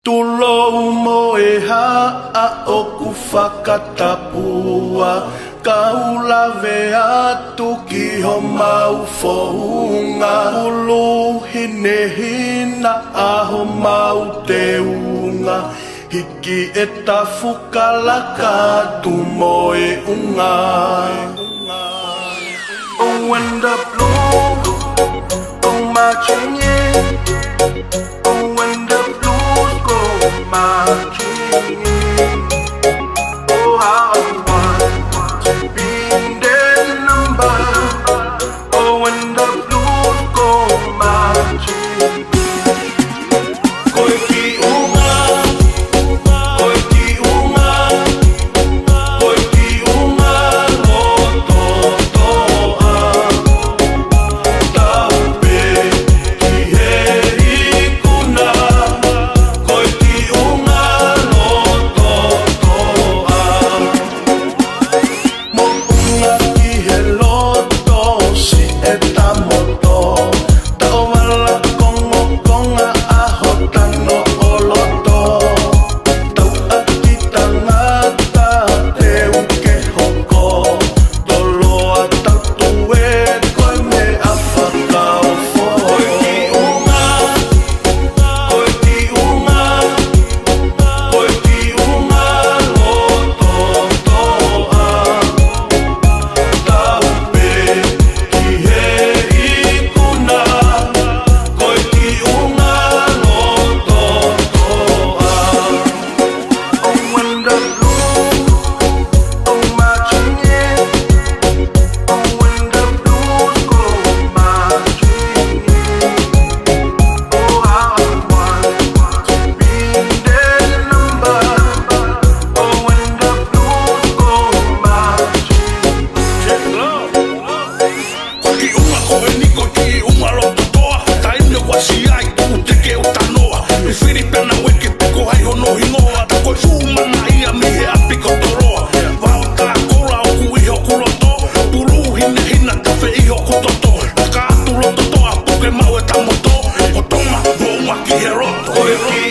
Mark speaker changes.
Speaker 1: Tulou moe ha'a o ku whakatapua Kaula ve atu ki ho mau fohunga Ulu hine hina aho mau te unga Hiki e tafukalaka tu moe unga Oh, when the blue go marching in Oh, when the blues go marching in Oh, how I want to be in their number Oh, when the blues go marching in Koiki unga Koiki unga Koiki unga Loto toa Taupe ki he ikuna Koiki unga loto toa Mo unga ki he loto si e tamoto Tau wala kongo konga aho tano o loto Tau aki tangata te uke hoko Toloa tau tue koe me a whakao fo Koiki unga Koiki unga Koiki unga loto toa Taupe ki he ikuna Koiki unga loto toa Oh, when the blues go marching in Oh, when the blues go marching in Oh, how I want to be in their number Oh, when the blues go marching
Speaker 2: Koiki unga koe ni koiki unga loto toa Taine wasi ai tu te ke o tanoa I whiripena weke peko hai hono hingoa Ta koe sūmana ia mi he api kotoroa Wao tā kola o ku iho ku loto Turu hine hina ta whe iho ku toto Naka atu loto toa puke mau e tamoto O tonga mo unga ki he roto
Speaker 1: Koiki